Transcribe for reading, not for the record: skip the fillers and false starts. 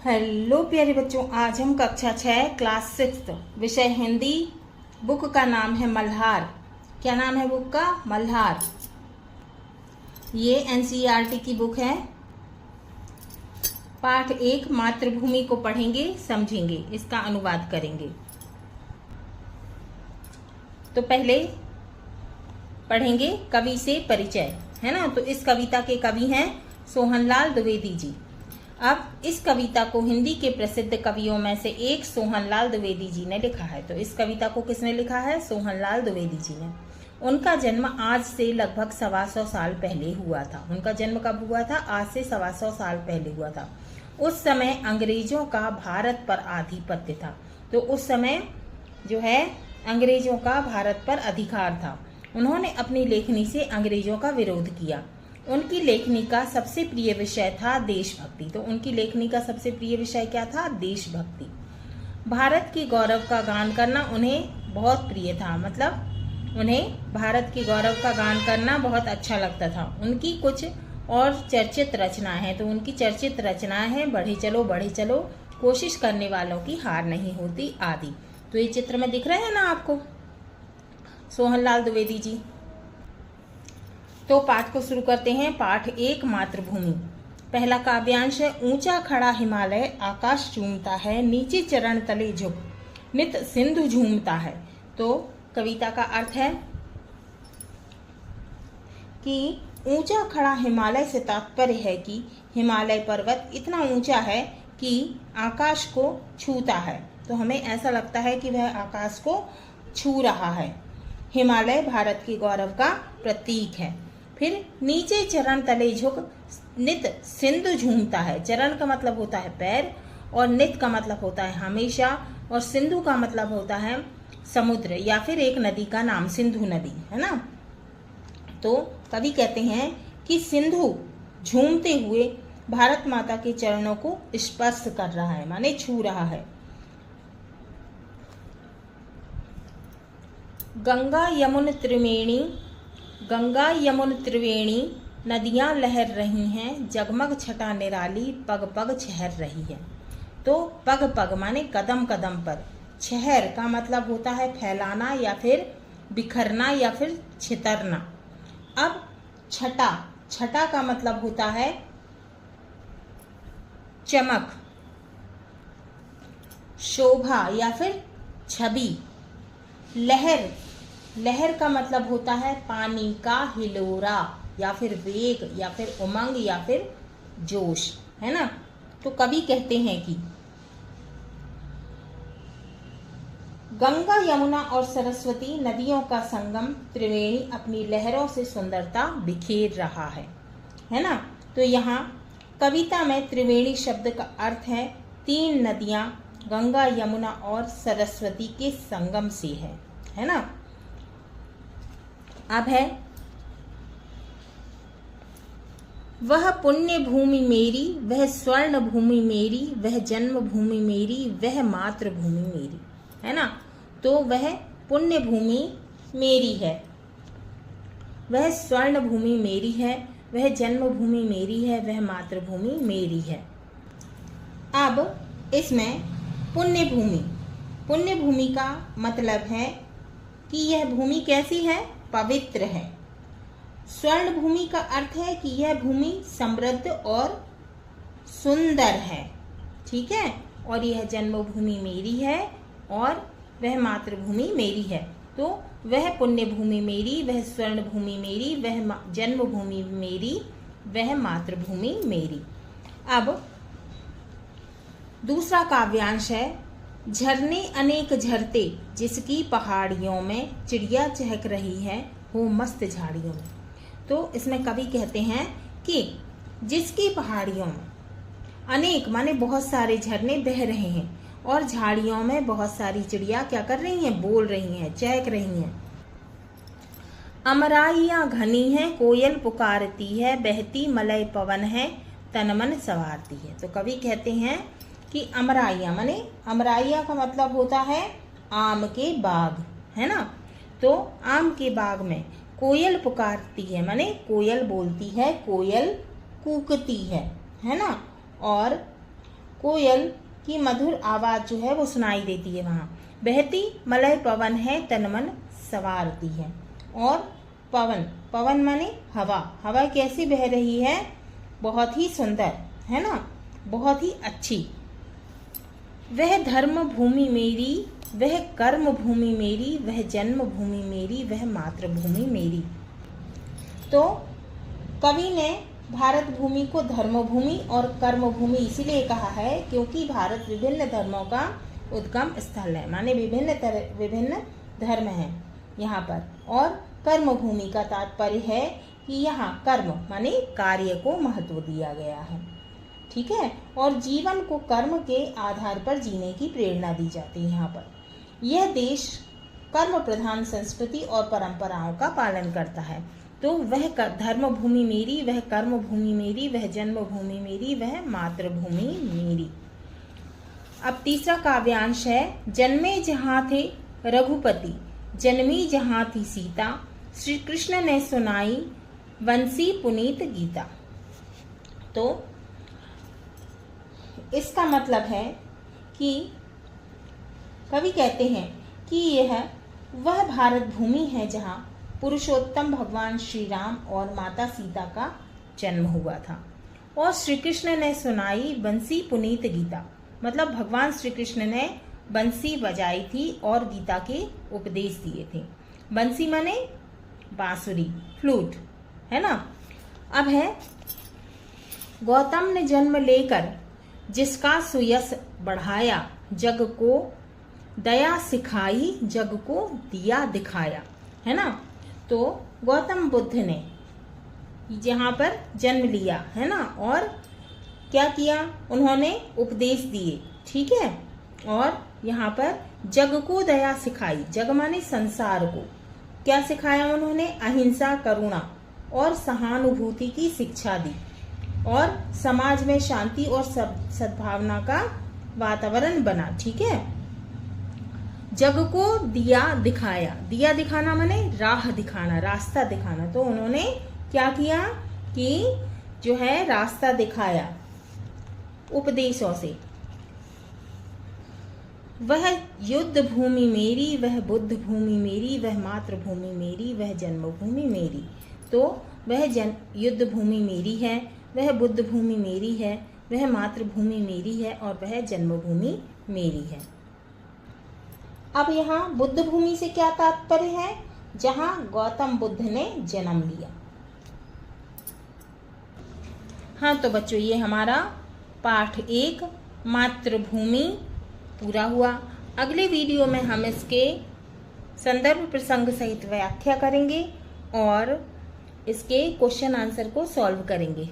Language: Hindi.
हेलो प्यारे बच्चों, आज हम कक्षा 6 क्लास 6 विषय हिंदी। बुक का नाम है मल्हार। क्या नाम है बुक का? मल्हार। ये एनसीईआरटी की बुक है। पाठ 1 मातृभूमि को पढ़ेंगे, समझेंगे, इसका अनुवाद करेंगे। तो पहले पढ़ेंगे कवि से परिचय, है ना। तो इस कविता के कवि हैं सोहनलाल द्विवेदी जी। अब इस कविता को हिंदी के प्रसिद्ध कवियों में से एक सोहनलाल द्विवेदी जी ने लिखा है। तो इस कविता को किसने लिखा है? सोहनलाल द्विवेदी जी ने। उनका जन्म आज से लगभग 125 साल पहले हुआ था। उनका जन्म कब हुआ था? आज से 125 साल पहले हुआ था। उस समय अंग्रेजों का भारत पर आधिपत्य था। तो उस समय जो है अंग्रेजों का भारत पर अधिकार था। उन्होंने अपनी लेखनी से अंग्रेजों का विरोध किया। उनकी लेखनी का सबसे प्रिय विषय था देशभक्ति। तो उनकी लेखनी का सबसे प्रिय विषय क्या था? देशभक्ति। भारत के गौरव का गान करना उन्हें बहुत प्रिय था। मतलब उन्हें भारत के गौरव का गान करना बहुत अच्छा लगता था। उनकी कुछ और चर्चित रचनाएं हैं। तो उनकी चर्चित रचनाएं हैं बढ़े चलो, कोशिश करने वालों की हार नहीं होती आदि। तो ये चित्र में दिख रहे हैं ना आपको, सोहनलाल द्विवेदी जी। तो पाठ को शुरू करते हैं। पाठ 1 मातृभूमि। पहला काव्यांश है। ऊंचा खड़ा हिमालय आकाश चूमता है, नीचे चरण तले झुक नित सिंधु झूमता है। तो कविता का अर्थ है कि ऊंचा खड़ा हिमालय से तात्पर्य है कि हिमालय पर्वत इतना ऊंचा है कि आकाश को छूता है। तो हमें ऐसा लगता है कि वह आकाश को छू रहा है। हिमालय भारत के गौरव का प्रतीक है। फिर नीचे चरण तले झुक नित सिंधु झूमता है। चरण का मतलब होता है पैर, और नित का मतलब होता है हमेशा, और सिंधु का मतलब होता है समुद्र या फिर एक नदी का नाम, सिंधु नदी, है ना। तो कवि कहते हैं कि सिंधु झूमते हुए भारत माता के चरणों को स्पर्श कर रहा है, माने छू रहा है। गंगा यमुन त्रिवेणी नदियां लहर रही हैं, जगमग छटा निराली पग पग छहर रही है। तो पग पग माने कदम कदम पर, छहर का मतलब होता है फैलाना या फिर बिखरना या फिर छितरना। अब छटा का मतलब होता है चमक, शोभा या फिर छवि। लहर का मतलब होता है पानी का हिलोरा या फिर वेग या फिर उमंग या फिर जोश, है ना। तो कवि कहते हैं कि गंगा यमुना और सरस्वती नदियों का संगम त्रिवेणी अपनी लहरों से सुंदरता बिखेर रहा है ना। तो यहाँ कविता में त्रिवेणी शब्द का अर्थ है 3 नदियां गंगा यमुना और सरस्वती के संगम से है ना। अब है वह पुण्य भूमि मेरी, वह स्वर्ण भूमि मेरी, वह जन्म भूमि मेरी, वह मातृभूमि मेरी, है ना। तो वह पुण्य भूमि मेरी है, वह स्वर्ण भूमि मेरी है, वह जन्म भूमि मेरी है, वह मातृभूमि मेरी है। अब इसमें पुण्य भूमि का मतलब है कि यह भूमि कैसी है? पवित्र है। स्वर्ण भूमि का अर्थ है कि यह भूमि समृद्ध और सुंदर है, ठीक है। और यह जन्मभूमि मेरी है और वह मातृभूमि मेरी है। तो वह पुण्य भूमि मेरी, वह स्वर्ण भूमि मेरी, वह जन्मभूमि मेरी, वह मातृभूमि मेरी। अब दूसरा काव्यांश है। झरने अनेक झरते जिसकी पहाड़ियों में, चिड़िया चहक रही है वो मस्त झाड़ियों में। तो इसमें कवि कहते हैं कि जिसकी पहाड़ियों में अनेक माने बहुत सारे झरने बह रहे हैं और झाड़ियों में बहुत सारी चिड़िया क्या कर रही हैं? बोल रही हैं, चहक रही हैं। अमराइयां घनी है, कोयल पुकारती है, बहती मलय पवन है, तन मन संवारती है। तो कवि कहते हैं कि अमराइयां माने, अमराइयां का मतलब होता है आम के बाग, है ना। तो आम के बाग में कोयल पुकारती है माने कोयल बोलती है, कोयल कूकती है ना। और कोयल की मधुर आवाज जो है वो सुनाई देती है वहाँ। बहती मलय पवन है तन मन संवारती है। और पवन, पवन माने हवा, हवा कैसी बह रही है, बहुत ही सुंदर, है ना, बहुत ही अच्छी। वह धर्म भूमि मेरी, वह कर्म भूमि मेरी, वह जन्म भूमि मेरी, वह मातृभूमि मेरी। तो कवि ने भारत भूमि को धर्म भूमि और कर्म भूमि इसीलिए कहा है क्योंकि भारत विभिन्न धर्मों का उद्गम स्थल है, माने विभिन्न धर्म हैं यहाँ पर। और कर्म भूमि का तात्पर्य है कि यहाँ कर्म माने कार्य को महत्व दिया गया है, ठीक है। और जीवन को कर्म के आधार पर जीने की प्रेरणा दी जाती है यहाँ पर। यह देश कर्म प्रधान संस्कृति और परंपराओं का पालन करता है। तो वह धर्म भूमि मेरी, वह कर्म भूमि मेरी, वह जन्म भूमि मेरी, वह मातृभूमि मेरी। अब तीसरा काव्यांश है, जन्मे जहाँ थे रघुपति, जन्मी जहाँ थी सीता, श्री कृष्ण ने सुनाई बंसी पुनीत गीता। तो इसका मतलब है कि कवि कहते हैं कि यह वह भारत भूमि है जहाँ पुरुषोत्तम भगवान श्री राम और माता सीता का जन्म हुआ था। और श्री कृष्ण ने सुनाई बंसी पुनीत गीता, मतलब भगवान श्री कृष्ण ने बंसी बजाई थी और गीता के उपदेश दिए थे। बंसी माने बांसुरी, फ्लूट, है ना। अब है, गौतम ने जन्म लेकर जिसका सुयश बढ़ाया, जग को दया सिखाई, जग को दिया दिखाया, है ना। तो गौतम बुद्ध ने यहाँ पर जन्म लिया, है ना, और क्या किया, उन्होंने उपदेश दिए, ठीक है। और यहाँ पर जग को दया सिखाई, जग माने संसार को, क्या सिखाया उन्होंने, अहिंसा, करुणा और सहानुभूति की शिक्षा दी और समाज में शांति और सद्भावना का वातावरण बना, ठीक है। जग को दिया दिखाया, दिया दिखाना माने राह दिखाना, रास्ता दिखाना। तो उन्होंने क्या किया कि जो है रास्ता दिखाया उपदेशों से। वह युद्ध भूमि मेरी, वह बुद्ध भूमि मेरी, वह मातृभूमि मेरी, वह जन्मभूमि मेरी। तो वह युद्ध भूमि मेरी है, वह बुद्ध भूमि मेरी है, वह मातृभूमि मेरी है और वह जन्मभूमि मेरी है। अब यहाँ बुद्ध भूमि से क्या तात्पर्य है, जहाँ गौतम बुद्ध ने जन्म लिया। हाँ तो बच्चों, ये हमारा पाठ 1 मातृभूमि पूरा हुआ। अगले वीडियो में हम इसके संदर्भ प्रसंग सहित व्याख्या करेंगे और इसके क्वेश्चन आंसर को सॉल्व करेंगे।